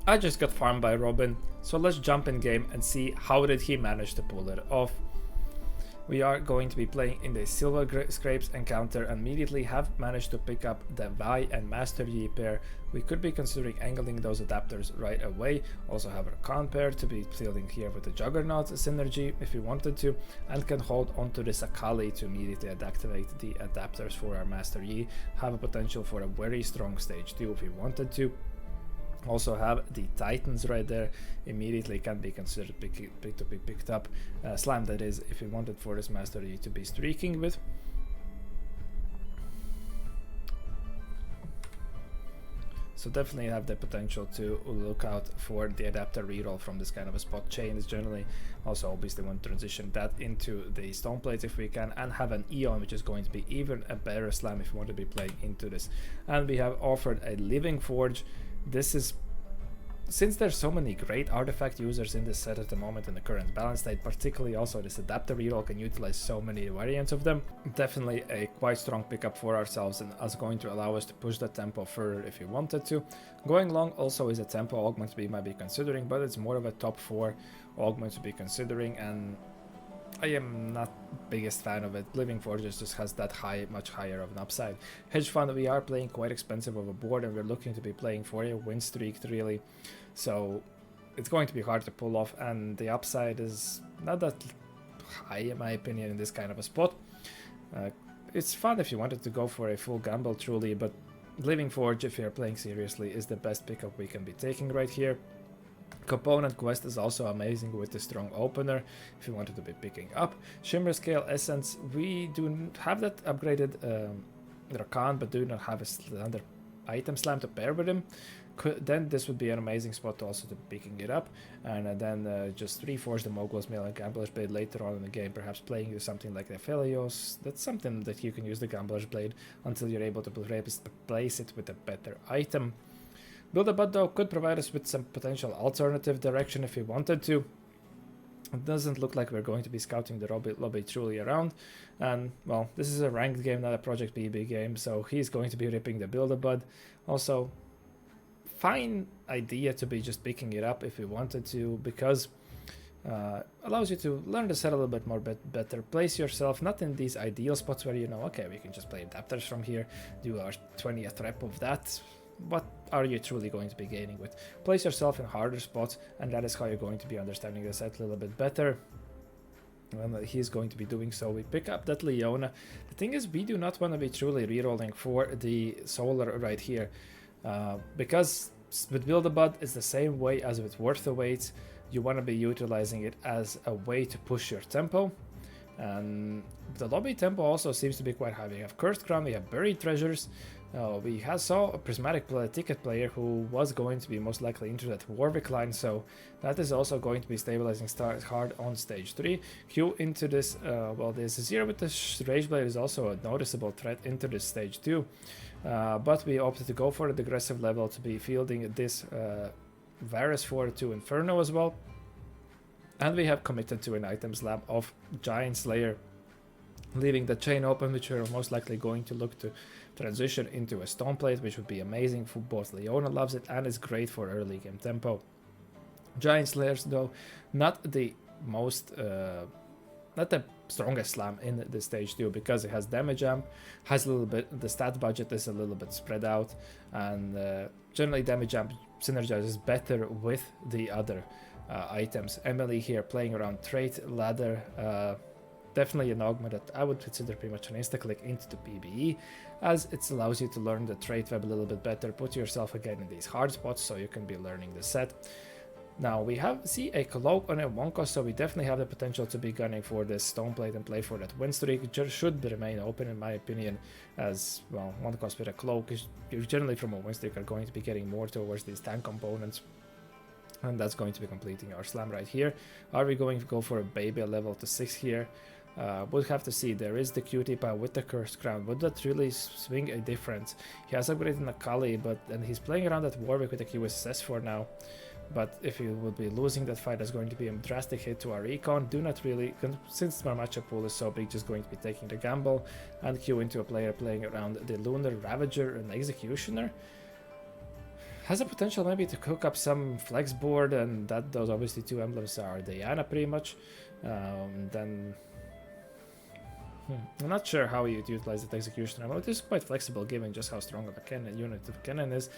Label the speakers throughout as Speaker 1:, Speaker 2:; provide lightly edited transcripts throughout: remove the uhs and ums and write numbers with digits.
Speaker 1: I just got farmed by Robin, so let's jump in game and see how did he manage to pull it off. We are going to be playing in the Silver Scrapes encounter and immediately have managed to pick up the Vi and Master Yi pair. We could be considering angling those adapters right away. Also have a Khan pair to be fielding here with the Juggernaut synergy if we wanted to, and can hold onto this Akali to immediately activate the adapters for our Master Yi. Have a potential for a very strong stage 2 if we wanted to. Also have the Titans right there, immediately can be considered to be picked up. Slam, that is, if you wanted for this Master Yi to be streaking with. So definitely have the potential to look out for the adapter reroll from this kind of a spot. Chain is generally also obviously want to transition that into the stone plates if we can, and have an Eon, which is going to be even a better Slam if you want to be playing into this. And we have offered a Living Forge. This is, since there's so many great artifact users in this set at the moment in the current balance state, particularly also this adapter reroll can utilize so many variants of them. Definitely a quite strong pickup for ourselves and is going to allow us to push the tempo further if we wanted to. Going long also is a tempo augment we might be considering, but it's more of a top 4 augment to be considering, and I am not biggest fan of it. Living Forges just has that much higher of an upside. Hedge Fund, we are playing quite expensive of a board and we're looking to be playing for a win streak really. So it's going to be hard to pull off, and the upside is not that high in my opinion in this kind of a spot. It's fun if you wanted to go for a full gamble truly, but Living Forge, if you're playing seriously, is the best pickup we can be taking right here. Component Quest is also amazing with the strong opener if you wanted to be picking up. Shimmer Scale Essence, we do have that upgraded Rakan, but do not have a standard item slam to pair with him. Then this would be an amazing spot to also to picking it up, and then just reforge the Mogul's Mail and Gambler's Blade later on in the game, perhaps playing with something like the Aphelios. That's something that you can use the Gambler's Blade until you're able to replace it with a better item. Build-A-Bot though could provide us with some potential alternative direction if we wanted to. It doesn't look like we're going to be scouting the lobby truly around, and well, this is a ranked game, not a Project BB game, so he's going to be ripping the Build-A-Bot. Also, fine idea to be just picking it up if we wanted to, because allows you to learn the set a little bit more better, place yourself not in these ideal spots where you know, okay, we can just play adapters from here, do our 20th rep of that. What are you truly going to be gaining with? Place yourself in harder spots, and that is how you're going to be understanding the set a little bit better. And he's going to be doing so. We pick up that Leona. The thing is, we do not want to be truly rerolling for the Solar right here, because with Build-A-Bot it's the same way as with Worth the Weights. You want to be utilizing it as a way to push your tempo. And the lobby tempo also seems to be quite high. We have Cursed Crown, we have Buried Treasures. We saw a Prismatic ticket player who was going to be most likely into that Warwick line, so that is also going to be stabilizing hard on stage 3. Q into this, well, this Zero with the Rageblade is also a noticeable threat into this stage 2, but we opted to go for the aggressive level to be fielding this Varus for to Inferno as well. And we have committed to an item slam of Giant Slayer, leaving the chain open, which we're most likely going to look to transition into a stone plate, which would be amazing for both. Leona loves it and is great for early game tempo. Giant Slayers though, not the most not the strongest slam in the stage 2, because it has damage amp, has a little bit, the stat budget is a little bit spread out, and generally damage amp synergizes better with the other items. Emily here playing around trait ladder, definitely an augment that I would consider pretty much an insta-click into the PBE, as it allows you to learn the trait web a little bit better, put yourself again in these hard spots so you can be learning the set. Now we see a Cloak on a 1 cost, so we definitely have the potential to be gunning for this stone plate and play for that win streak. It should remain open in my opinion, as well 1 cost with a Cloak is, you generally from a win streak are going to be getting more towards these tank components. And that's going to be completing our slam right here. Are we going to go for a baby level to 6 here? We'll have to see. There is the Cutie Pie with the Cursed Crown. Would that really swing a difference? He has upgraded Akali, and he's playing around that Warwick with the QSS for now. But if he will be losing that fight, that's going to be a drastic hit to our econ. Do not really, since our matchup pool is so big, just going to be taking the gamble and queue into a player playing around the Lunar Ravager and Executioner. has a potential maybe to cook up some flex board, and that those obviously two emblems are Diana pretty much. Then I'm not sure how you'd utilize that execution ammo. It is quite flexible given just how strong of a cannon unit of cannon is.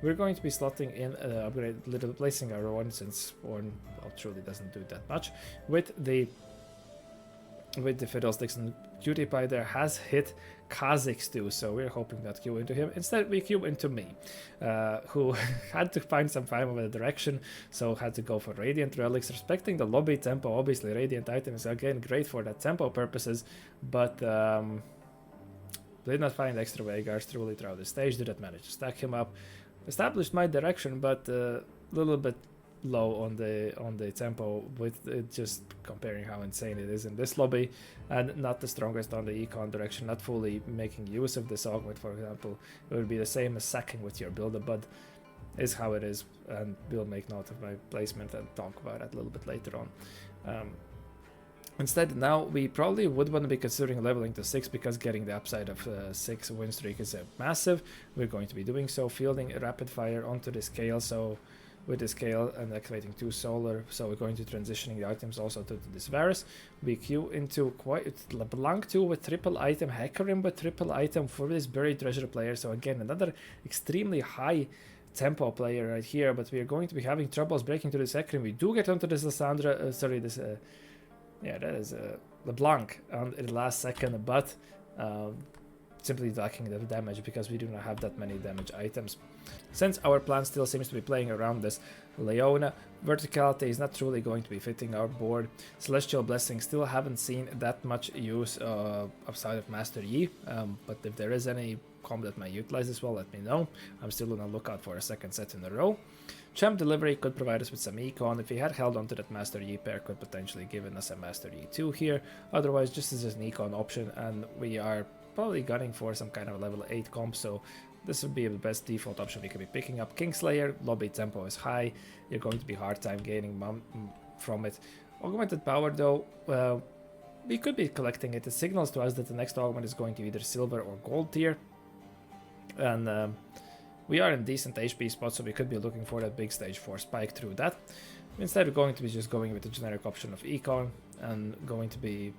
Speaker 1: We're going to be slotting in upgrade, placing our one, since one truly doesn't do that much. With the Fiddlesticks, and Cutie Pie there has hit Kha'Zix too, so we're hoping not queue into him. Instead, we queue into me, who had to find some time of a direction, so had to go for Radiant Relics, respecting the lobby tempo. Obviously, Radiant items again great for that tempo purposes, but did not find extra Veigards truly throughout the stage. Didn't manage to stack him up. Established my direction, but a little bit low on the tempo, with it just comparing how insane it is in this lobby, and not the strongest on the econ direction, not fully making use of this augment. For example, it would be the same as sacking with your build-a-bud, is how it is, and we'll make note of my placement and talk about it a little bit later on. Instead, now we probably would want to be considering leveling to 6, because getting the upside of 6 win streak is massive. We're going to be doing so, fielding a rapid fire onto the scale, so with the scale and activating 2 solar, so we're going to transitioning the items also to this Varus. We queue into quite LeBlanc 2 with triple item, Hecarim with triple item for this buried treasure player, so again another extremely high tempo player right here, but we are going to be having troubles breaking to this Hecarim. We do get onto this Lissandra, yeah, that is LeBlanc on the last second, but simply lacking the damage because we do not have that many damage items. Since our plan still seems to be playing around this Leona, verticality is not truly going to be fitting our board. Celestial Blessing still haven't seen that much use outside of Master Yi, but if there is any comp that might utilize this well, let me know. I'm still on the lookout for a second set in a row. Champ Delivery could provide us with some econ. If he had held onto that Master Yi pair, could potentially given us a Master Yi 2 here. Otherwise, just as an econ option, and we are probably gunning for some kind of level 8 comp, so this would be the best default option we could be picking up. Kingslayer, lobby tempo is high, you're going to be hard time gaining from it. Augmented power though, we could be collecting it. It signals to us that the next augment is going to be either silver or gold tier, and we are in decent HP spot, so we could be looking for that big stage 4 spike through that. Instead, we're going to be just going with the generic option of econ, and going to be,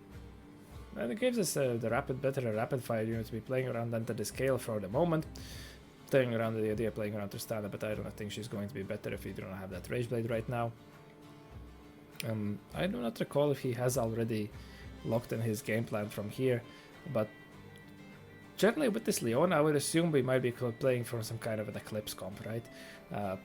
Speaker 1: and it gives us the rapid fire unit to be playing around under the scale for the moment. Playing around the idea, playing around Tristana, but I don't think she's going to be better if we do not have that Rage Blade right now. I do not recall if he has already locked in his game plan from here, but generally with this Leona, I would assume we might be playing for some kind of an Eclipse comp, right?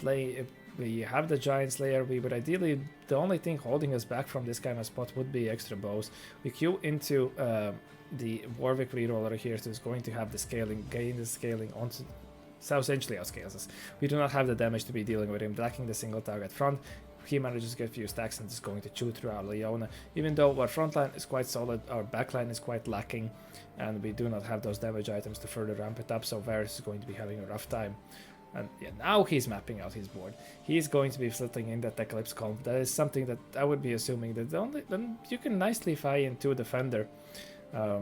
Speaker 1: If we have the Giant Slayer, we would ideally, the only thing holding us back from this kind of spot would be extra bows. We queue into the Warwick reroller here, so it's going to have the scaling, gain the scaling onto, so essentially outscales us. We do not have the damage to be dealing with him, lacking the single target front. He manages to get a few stacks and is going to chew through our Leona. Even though our front line is quite solid, our back line is quite lacking, and we do not have those damage items to further ramp it up, so Varus is going to be having a rough time. And yeah, now he's mapping out his board. He's going to be slitting in that Eclipse comp. That is something that I would be assuming that then you can nicely fly into Defender. I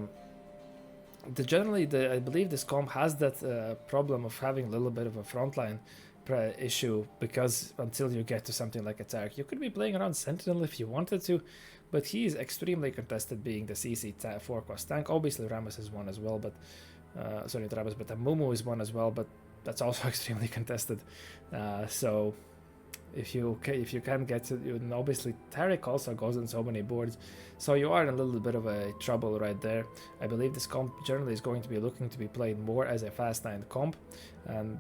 Speaker 1: believe this comp has that problem of having a little bit of a frontline issue, because until you get to something like Attack, you could be playing around Sentinel if you wanted to, but he is extremely contested being the CC 4 cost tank. Obviously Rammus is one as well, but Rammus, but Mumu is one as well, but that's also extremely contested. So if you can get to, and obviously Tarek also goes on so many boards, so you are in a little bit of a trouble right there. I believe this comp generally is going to be looking to be played more as a fast 9 comp, and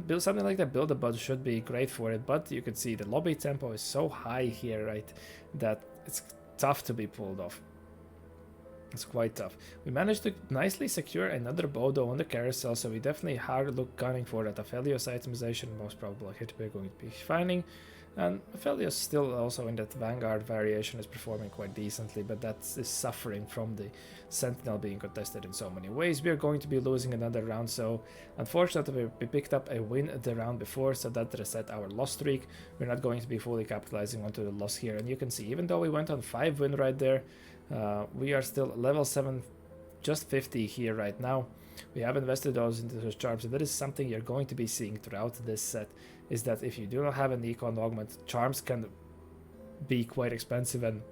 Speaker 1: build something like that. Build-a-Bud should be great for it, but you can see the lobby tempo is so high here, right, that it's tough to be pulled off. It's quite tough. We managed to nicely secure another Bodo on the carousel, so we definitely hard look gunning for that Aphelios itemization. Most probable hit we're going to be finding. And Aphelios still also in that Vanguard variation is performing quite decently, but that is suffering from the Sentinel being contested in so many ways. We are going to be losing another round, so unfortunately we picked up a win the round before, so that reset our loss streak. We're not going to be fully capitalizing onto the loss here, and you can see even though we went on 5 win right there, we are still level 7, just 50 here right now. We have invested those into those charms, and that is something you're going to be seeing throughout this set, is that if you do not have an econ augment, charms can be quite expensive, and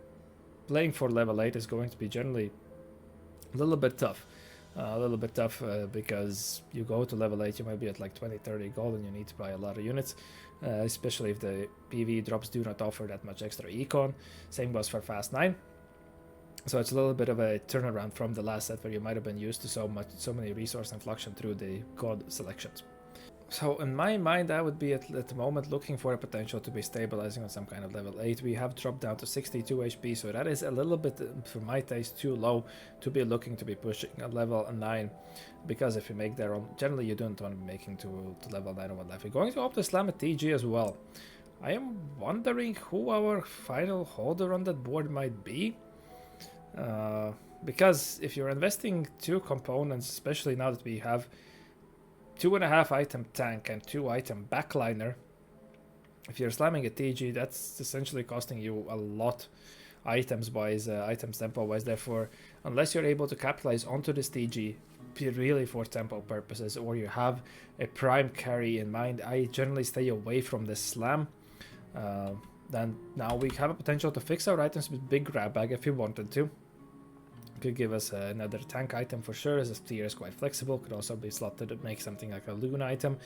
Speaker 1: playing for level 8 is going to be generally a little bit tough. Because you go to level 8, you might be at like 20-30 gold, and you need to buy a lot of units, especially if the PV drops do not offer that much extra econ. Same goes for Fast 9. So it's a little bit of a turnaround from the last set where you might have been used to so many resource inflection through the god selections. So in my mind, I would be at the moment looking for a potential to be stabilizing on some kind of level 8. We have dropped down to 62 HP, so that is a little bit, for my taste, too low to be looking to be pushing a level 9. Because if you make their own, generally you don't want to be making to level 9 on one life. We're going to opt to slam a TG as well. I am wondering who our final holder on that board might be. Because if you're investing 2 components, especially now that we have 2.5 item tank and 2 item backliner, if you're slamming a TG, that's essentially costing you a lot items wise, items tempo wise. Therefore, unless you're able to capitalize onto this TG really for tempo purposes, or you have a prime carry in mind, I generally stay away from this slam. Then now we have a potential to fix our items with big grab bag if we wanted to. Could give us another tank item for sure, as this tier is quite flexible. Could also be slotted to make something like a loon item.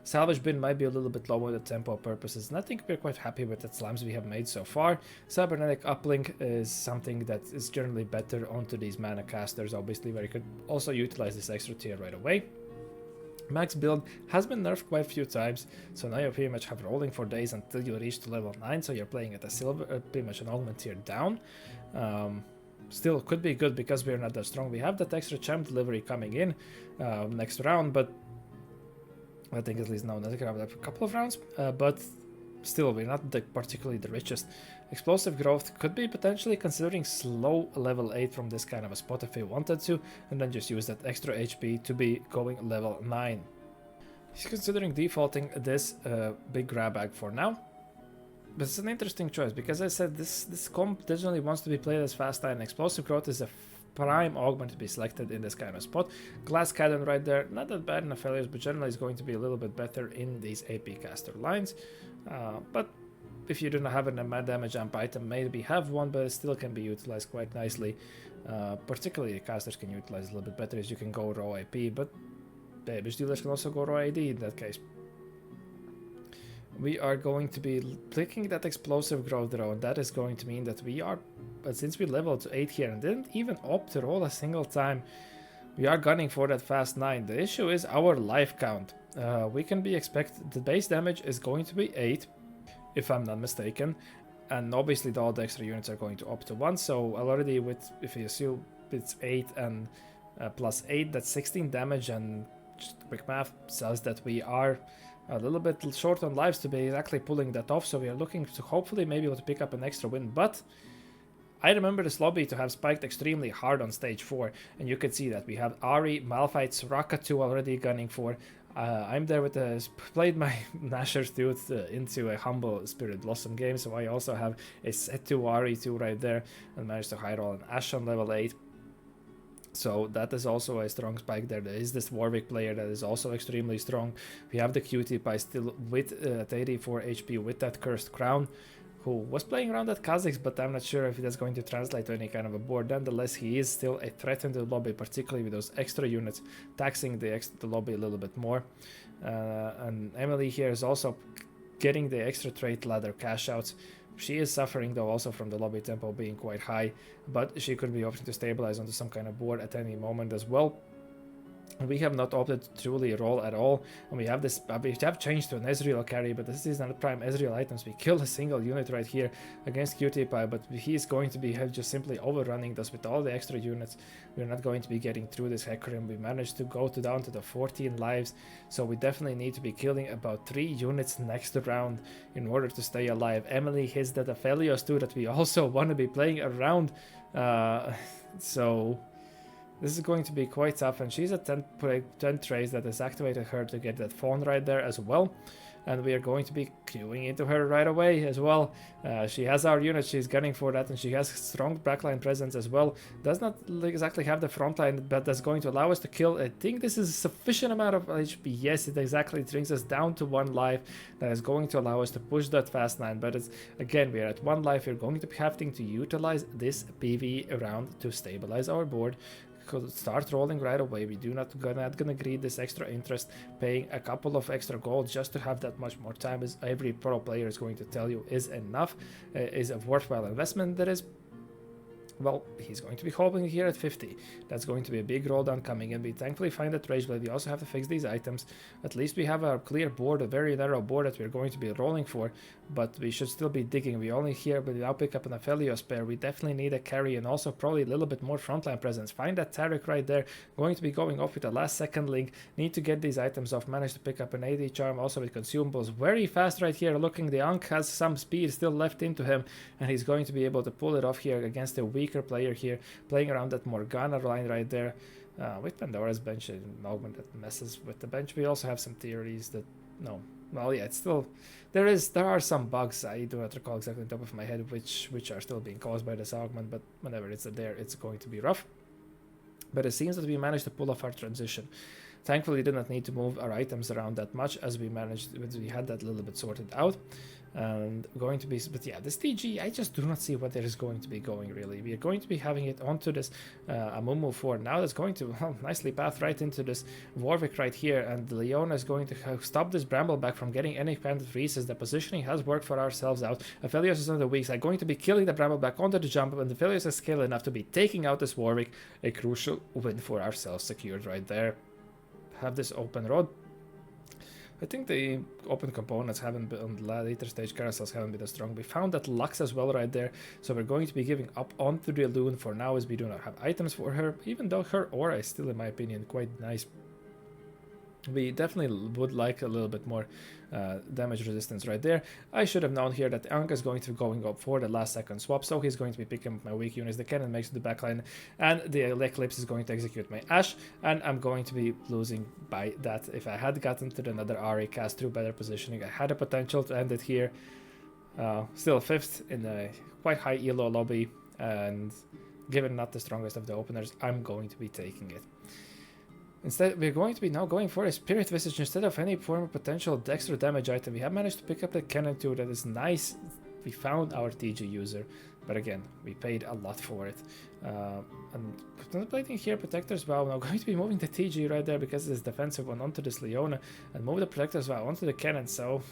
Speaker 1: Salvage bin might be a little bit lower the tempo purposes, and I think we're quite happy with the slams we have made so far. Cybernetic uplink is something that is generally better onto these mana casters, obviously, where you could also utilize this extra tier right away. Max build has been nerfed quite a few times, so now you pretty much have rolling for days until you reach to level 9, so you're playing at a silver, pretty much an augment tier down. Still could be good because we're not that strong. We have that extra champ delivery coming in next round, but I think at least now not a couple of rounds, but still we're not particularly the richest. Explosive growth could be potentially considering slow level 8 from this kind of a spot if we wanted to, and then just use that extra HP to be going level 9. He's considering defaulting this big grab bag for now. But it's an interesting choice, because as I said, this comp generally wants to be played as Fast 9. Explosive growth is a prime augment to be selected in this kind of spot. Glass cannon right there, not that bad in the failures, but generally is going to be a little bit better in these AP caster lines. But if you do not have a damage amp item, maybe have one, but it still can be utilized quite nicely. Particularly casters can utilize a little bit better, as you can go raw AP, but damage dealers can also go raw AD in that case. We are going to be clicking that explosive growth drone. That is going to mean that we are, but since we leveled to 8 here and didn't even opt to roll a single time, we are gunning for that Fast 9. The issue is our life count. We can be expected, the base damage is going to be 8, if I'm not mistaken, and obviously all the extra units are going to opt to 1, so already with, if you assume it's 8 and plus 8, that's 16 damage, and just quick math says that we are a little bit short on lives to be exactly pulling that off, so we are looking to hopefully maybe able to pick up an extra win. But I remember this lobby to have spiked extremely hard on stage 4, and you can see that we have Ari, Malphite, Soraka 2 already gunning for. I'm there with played my Nashor's Tooth into a humble Spirit Blossom game, so I also have a set 2 Ari 2 right there, and managed to high roll an Ashe on level 8. So that is also a strong spike there. There is this Warwick player that is also extremely strong. We have the QT Pie still with 84 HP with that Cursed Crown, who was playing around at Kha'Zix, but I'm not sure if that's going to translate to any kind of a board. Nonetheless, he is still a threat in the lobby, particularly with those extra units taxing the lobby a little bit more. And Emily here is also getting the extra trait ladder cash outs. She is suffering though also from the lobby tempo being quite high, but she could be opting to stabilize onto some kind of board at any moment as well. We have not opted to truly roll at all, and we have this. We have changed to an Ezreal carry, but this is not prime Ezreal items. We killed a single unit right here against QT Pie, but he is going to be just simply overrunning us with all the extra units. We're not going to be getting through this Hecarim. We managed to go down to the 14 lives, so we definitely need to be killing about 3 units next round in order to stay alive. Emily hits that Aphelios too that we also want to be playing around, so this is going to be quite tough, and she's at 10 trays that has activated her to get that phone right there as well. and we are going to be queuing into her right away as well. She has our unit, she's gunning for that, and she has strong backline presence as well. Does not exactly have the front line, but that's going to allow us to kill. I think this is a sufficient amount of HP. Yes, it exactly brings us down to 1 life. That is going to allow us to push that fast 9, but it's, again, we are at 1 life. We're going to be having to utilize this PV round to stabilize our board. Start rolling right away. We do not gonna greed this extra interest, paying a couple of extra gold just to have that much more time, as every pro player is going to tell you is enough, is a worthwhile investment. That is, well, he's going to be holding here at 50. That's going to be a big roll down coming in. We thankfully find that Rage Blade. We also have to fix these items. At least we have a clear board, a very narrow board that we're going to be rolling for, but we should still be digging. We only here, but now pick up an Aphelios pair. We definitely need a carry and also probably a little bit more frontline presence. Find that Taric right there. Going to be going off with the last second link. Need to get these items off. Manage to pick up an AD charm also with consumables. Very fast right here. Looking, the Ankh has some speed still left into him, and he's going to be able to pull it off here against a weaker player here, playing around that Morgana line right there. With Pandora's bench, an augment that messes with the bench. We also have some theories that, no, well, yeah, it's still, there are some bugs. I do not recall exactly on top of my head which are still being caused by this augment, but whenever it's there, it's going to be rough. But it seems that we managed to pull off our transition. Thankfully, we did not need to move our items around that much, as we had that a little bit sorted out. And going to be, but yeah, this TG, I just do not see what there is going to be going, really. We are going to be having it onto this Amumu 4 now. That's going to, well, nicely path right into this Warwick right here, and Leona is going to stop this Brambleback from getting any kind of reases. The positioning has worked for ourselves out. Aphelios is on the weak side, going to be killing the Brambleback onto the jump, and Aphelios is scale enough to be taking out this Warwick. A crucial win for ourselves secured right there. Have this open road. I think the open components haven't been, on the later stage carousels haven't been as strong. We found that Lux as well right there, so we're going to be giving up onto the Loon for now, as we do not have items for her, even though her aura is still, in my opinion, quite nice. We definitely would like a little bit more damage resistance right there. I should have known here that Anka is going to be going up for the last second swap, so he's going to be picking up my weak units. The cannon makes the backline, and the Eclipse is going to execute my Ash, and I'm going to be losing by that. If I had gotten to another RE cast through better positioning, I had a potential to end it here. Still 5th in a quite high elo lobby, and given not the strongest of the openers, I'm going to be taking it. Instead, we're going to be now going for a Spirit Visage instead of any form of potential extra damage item. We have managed to pick up a cannon too. That is nice. We found our TG user, but again, we paid a lot for it. And contemplating here Protector's Vow. Now going to be moving the TG right there because it's defensive one onto this Leona, and move the Protector's Vow onto the cannon. So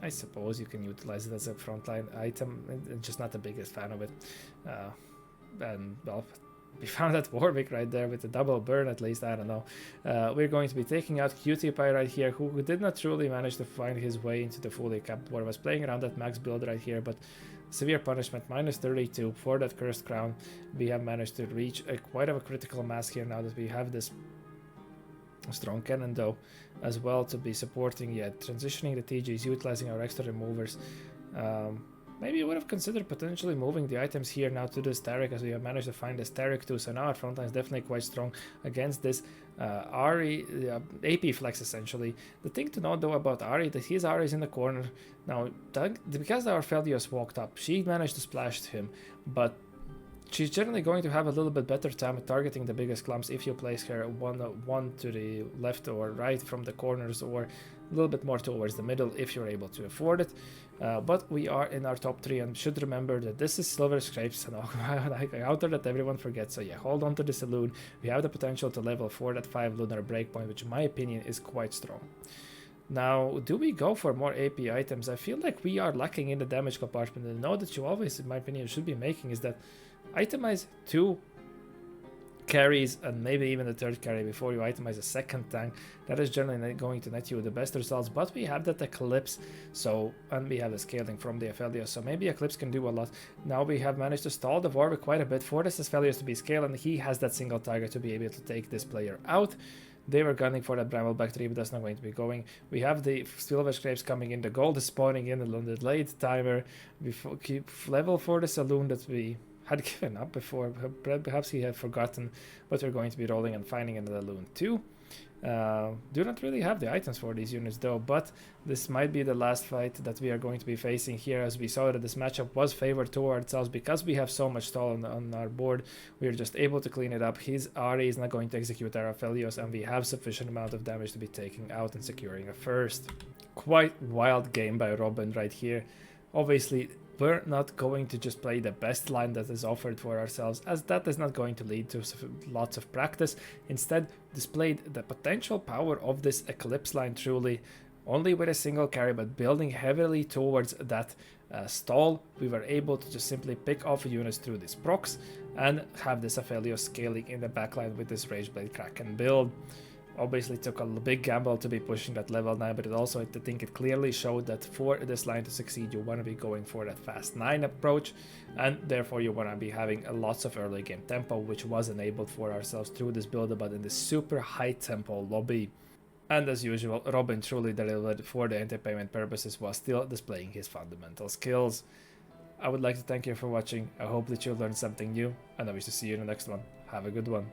Speaker 1: I suppose you can utilize it as a frontline item. I'm just not the biggest fan of it. And well, we found that Warwick right there with the double burn, at least, I don't know. We're going to be taking out Cutie Pie right here, who did not truly manage to find his way into the fully capped board. Was playing around that max build right here, but severe punishment, minus 32 for that Cursed Crown. We have managed to reach quite of a critical mass here now that we have this strong cannon though, as well, to be supporting, transitioning the TGs, utilizing our extra removers. Maybe you would have considered potentially moving the items here now to this Taric, as we have managed to find this Taric too. So now our front line is definitely quite strong against this Ahri, AP flex essentially. The thing to know though about Ahri, that his Ahri is in the corner. Now, because our Feldios walked up, she managed to splash him, but she's generally going to have a little bit better time at targeting the biggest clumps if you place her one to the left or right from the corners, or a little bit more towards the middle if you're able to afford it. But we are in our top 3, and should remember that this is Silver Scrapes, and outer that everyone forgets. So yeah, hold on to the Saloon. We have the potential to level for that 5 lunar breakpoint, which in my opinion is quite strong. Now, do we go for more AP items? I feel like we are lacking in the damage compartment. And the note that you always, in my opinion, should be making is that itemize 2 carries and maybe even the 3rd carry before you itemize a 2nd tank. That is generally going to net you the best results, but we have that Eclipse, so, and we have the scaling from the Aphelios, so maybe Eclipse can do a lot. Now we have managed to stall the Warwick quite a bit for this Aphelios to be scaled, and he has that single target to be able to take this player out. They were gunning for that Brambleback 3, but that's not going to be going. We have the Silver Scrapes coming in, the gold is spawning in, the delayed timer. We keep level for the Saloon that we had given up before. Perhaps he had forgotten, but we're going to be rolling and finding another Loon too. Do not really have the items for these units though, but this might be the last fight that we are going to be facing here, as we saw that this matchup was favored towards us because we have so much stall on our board. We are just able to clean it up. His RE is not going to execute our Aphelios, and we have sufficient amount of damage to be taking out and securing a first. Quite wild game by Robin right here. Obviously, we're not going to just play the best line that is offered for ourselves, as that is not going to lead to lots of practice. Instead, displayed the potential power of this Eclipse line truly, only with a single carry, but building heavily towards that stall. We were able to just simply pick off units through these procs and have this Aphelios scaling in the backline with this Rageblade Kraken build. Obviously took a big gamble to be pushing that level 9, but it also, I think it clearly showed that for this line to succeed, you want to be going for that fast 9 approach, and therefore you want to be having lots of early game tempo, which was enabled for ourselves through this build, but in this super high tempo lobby. And as usual, Robin truly delivered for the entertainment purposes while still displaying his fundamental skills. I would like to thank you for watching. I hope that you learned something new, and I wish to see you in the next one. Have a good one.